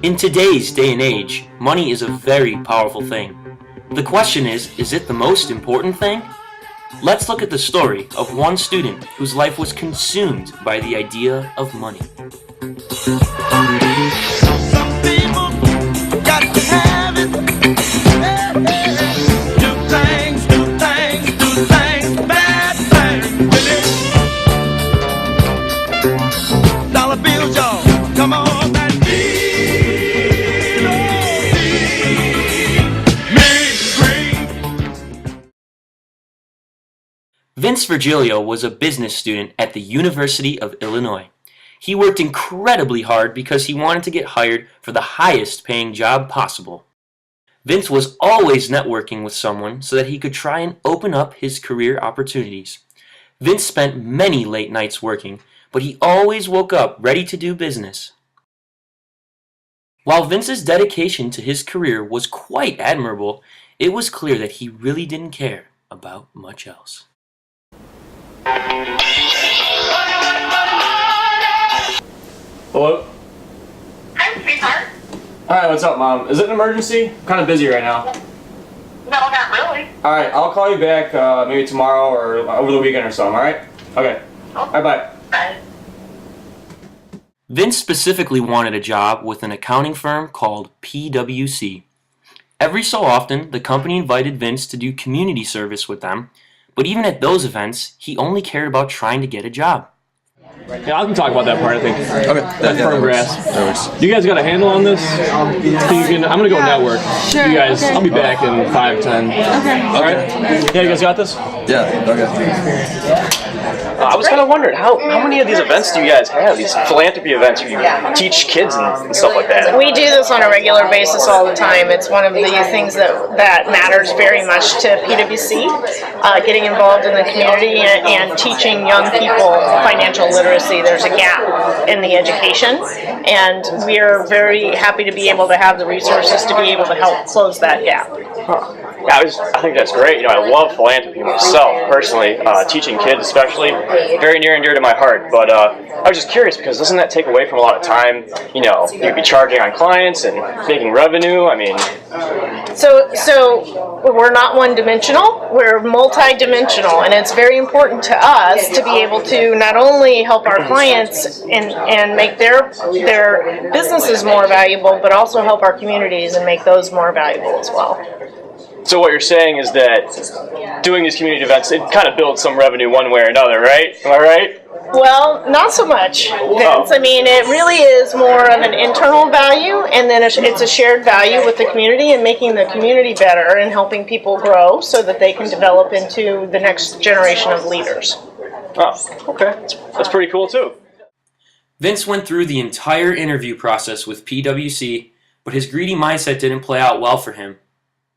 In today's day and age, money is a very powerful thing. The question is it the most important thing? Let's look at the story of one student whose life was consumed by the idea of money. Some people got to have it. Do things, bad things with it. Dollar bills, y'all, come on. Vince Virgilio was a business student at the University of Illinois. He worked incredibly hard because he wanted to get hired for the highest paying job possible. Vince was always networking with someone so that he could try and open up his career opportunities. Vince spent many late nights working, but he always woke up ready to do business. While Vince's dedication to his career was quite admirable, it was clear that he really didn't care about much else. Hello? Hi, sweetheart. Hi, what's up, Mom? Is it an emergency? I'm kind of busy right now. No, not really. Alright, I'll call you back maybe tomorrow or over the weekend or something, alright? Okay. Alright, bye. Bye. Vince specifically wanted a job with an accounting firm called PwC. Every so often, the company invited Vince to do community service with them, but even at those events, he only cared about trying to get a job. Yeah, I can talk about that part, I think. Okay. That's firm grasp. You guys got a handle on this? I'm gonna go network. Sure. You guys, Okay. I'll be back in 5, 10. Okay. Alright? Yeah, you guys got this? Yeah, okay. I was kind of wondering, how many of these events do you guys have? These philanthropy events where you teach kids and stuff like that? We do this on a regular basis all the time. It's one of the things that matters very much to PwC, getting involved in the community and teaching young people financial literacy. There's a gap in the education, and we're very happy to be able to have the resources to be able to help close that gap. Huh. Yeah, I think that's great. You know, I love philanthropy myself, personally. Teaching kids especially, very near and dear to my heart. But I was just curious because doesn't that take away from a lot of time? You know, you'd be charging on clients and making revenue. I mean... So we're not one-dimensional, we're multi-dimensional, and it's very important to us to be able to not only help our clients and make their businesses more valuable, but also help our communities and make those more valuable as well. So what you're saying is that doing these community events, it kind of builds some revenue one way or another, right? Am I right? Well, not so much, Vince. I mean, it really is more of an internal value, and then it's a shared value with the community and making the community better and helping people grow so that they can develop into the next generation of leaders. Oh, okay. That's pretty cool, too. Vince went through the entire interview process with PwC, but his greedy mindset didn't play out well for him,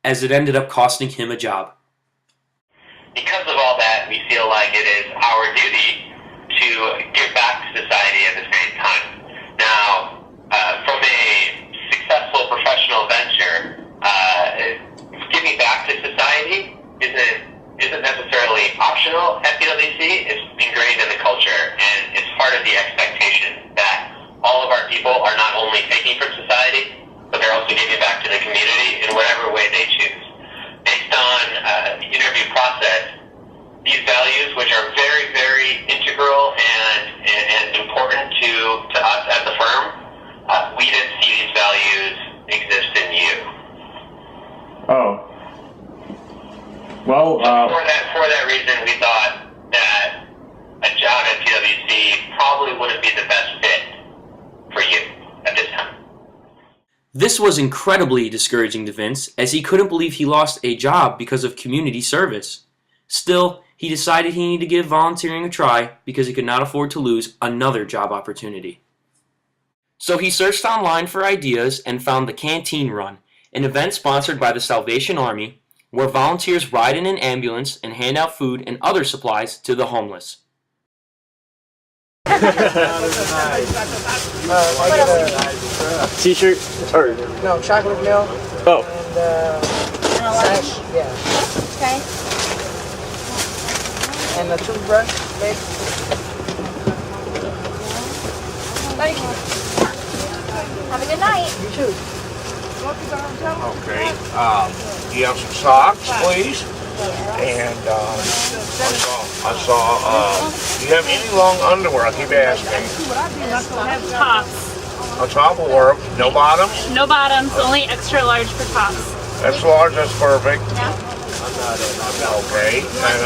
as it ended up costing him a job. Because of all that, we feel like it is our duty to give back to society at the same time. Now, from a successful professional venture, giving back to society isn't necessarily optional at PwC. It's ingrained in the culture, and it's part of the expectation that all of our people are not only taking from society, but they're also giving back to the community in whatever way they choose. Based on the interview process, these values, which are very, very integral and important to us as a firm, we didn't see these values exist in you. Oh. Well, for that reason, we thought that a job at PwC probably wouldn't be the best fit for you at this time. This was incredibly discouraging to Vince, as he couldn't believe he lost a job because of community service. Still, he decided he needed to give volunteering a try because he could not afford to lose another job opportunity. So he searched online for ideas and found the Canteen Run, an event sponsored by the Salvation Army, where volunteers ride in an ambulance and hand out food and other supplies to the homeless. T-shirt or No, chocolate milk oh, and sash, yeah. Okay. And a toothbrush, maybe. Thank you. Have a good night. You too. Okay. Do you have some socks, please? And I saw. Do you have any long underwear? I keep asking. Tops. A top will work. No bottoms? No bottoms, only extra large for tops. Extra large. That's perfect. Yeah. Okay. And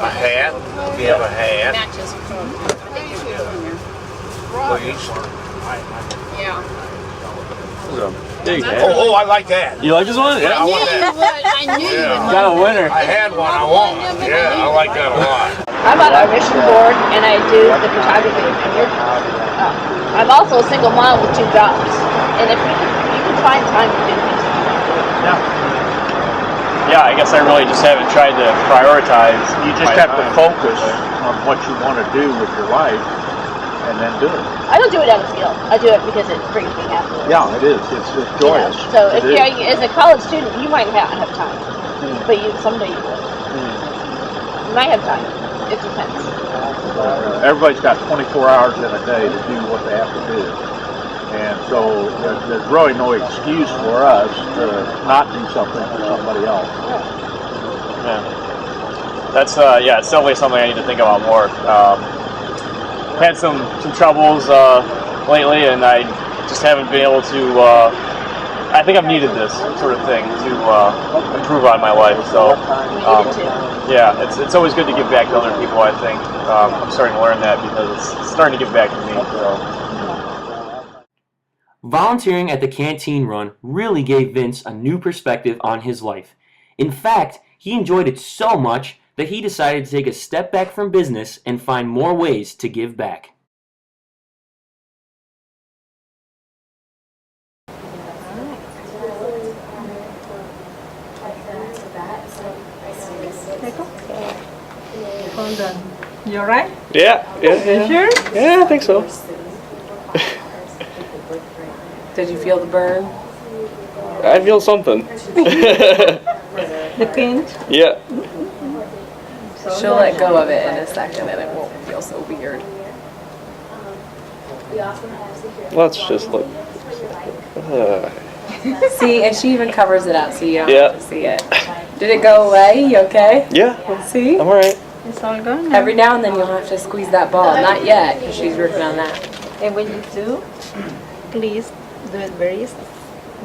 a hat. Do you have a hat? Please. Yeah. There you go. Oh, I like that. You like this one? Yeah, I want that. I knew you would. Got a winner. I had one. I want. Yeah, I like that a lot. I'm on our mission board and I do the photography. I'm also a single mom with 2 jobs. And if you can find time to do things. Yeah, I guess I really just haven't tried to prioritize. You just have to focus on what you want to do with your life and then do it. I don't do it out of skill. I do it because it brings me happiness. Yeah, it is. It's joyous. So if you're as a college student, you might not have time, but someday you will. You might have time. It depends. Everybody's got 24 hours in a day to do what they have to do. And so there's really no excuse for us to not do something for somebody else. Yeah. That's it's definitely something I need to think about more. Had some troubles lately, and I just haven't been able to. I think I've needed this sort of thing to improve on my life. So yeah, it's always good to give back to other people. I think I'm starting to learn that because it's starting to give back to me. So. Volunteering at the canteen run really gave Vince a new perspective on his life. In fact, he enjoyed it so much that he decided to take a step back from business and find more ways to give back. Hold on. You alright? Yeah. Sure? Yeah, I think so. Did you feel the burn? I feel something. The pinch? Yeah. She'll let go of it in a second and it won't feel so weird. Let's just look. See, and she even covers it up so you don't Yeah. have to see it. Did it go away? You okay? Yeah. See? I'm alright. It's all gone now. Every now and then you'll have to squeeze that ball. Not yet, because she's working on that. And when you do, please do it very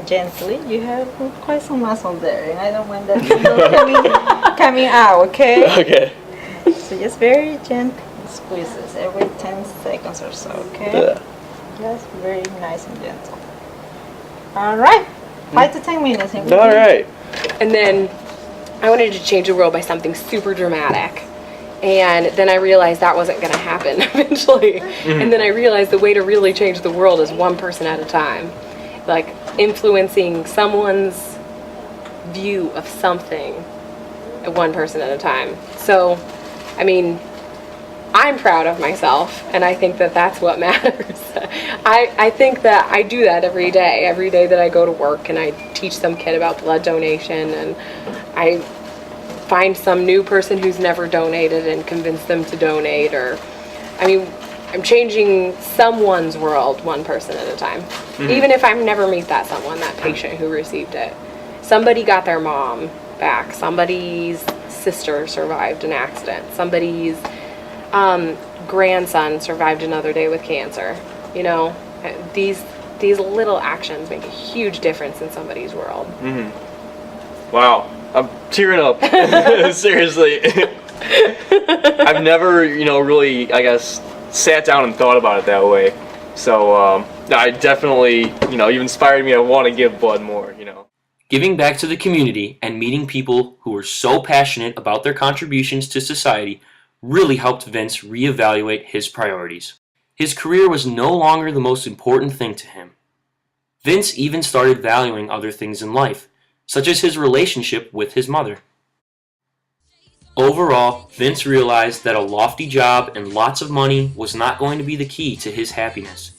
gently. You have quite some muscle there, and I don't want that coming out, okay? Okay. So just very gentle squeezes every 10 seconds or so, okay? Yeah. Just very nice and gentle. All right, 5 to 10 minutes. All right. And then I wanted to change the world by something super dramatic. And then I realized that wasn't going to happen eventually. And then I realized the way to really change the world is one person at a time. Like influencing someone's view of something one person at a time. So, I mean, I'm proud of myself, and I think that that's what matters. I think that I do that every day that I go to work, and I teach some kid about blood donation, and I find some new person who's never donated and convince them to donate, or, I mean, I'm changing someone's world one person at a time. Even if I never meet that someone, that patient who received it. Somebody got their mom back. Somebody's sister survived an accident. Somebody's grandson survived another day with cancer. You know, these little actions make a huge difference in somebody's world. Wow, I'm tearing up. Seriously. I've never, really, I guess, sat down and thought about it that way. So I definitely, you've inspired me to want to give blood more, Giving back to the community and meeting people who were so passionate about their contributions to society really helped Vince reevaluate his priorities. His career was no longer the most important thing to him. Vince even started valuing other things in life, such as his relationship with his mother. Overall, Vince realized that a lofty job and lots of money was not going to be the key to his happiness.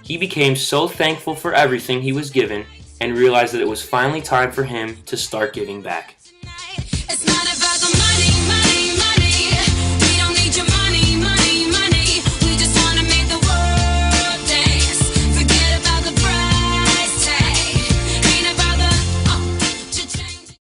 He became so thankful for everything he was given and realized that it was finally time for him to start giving back.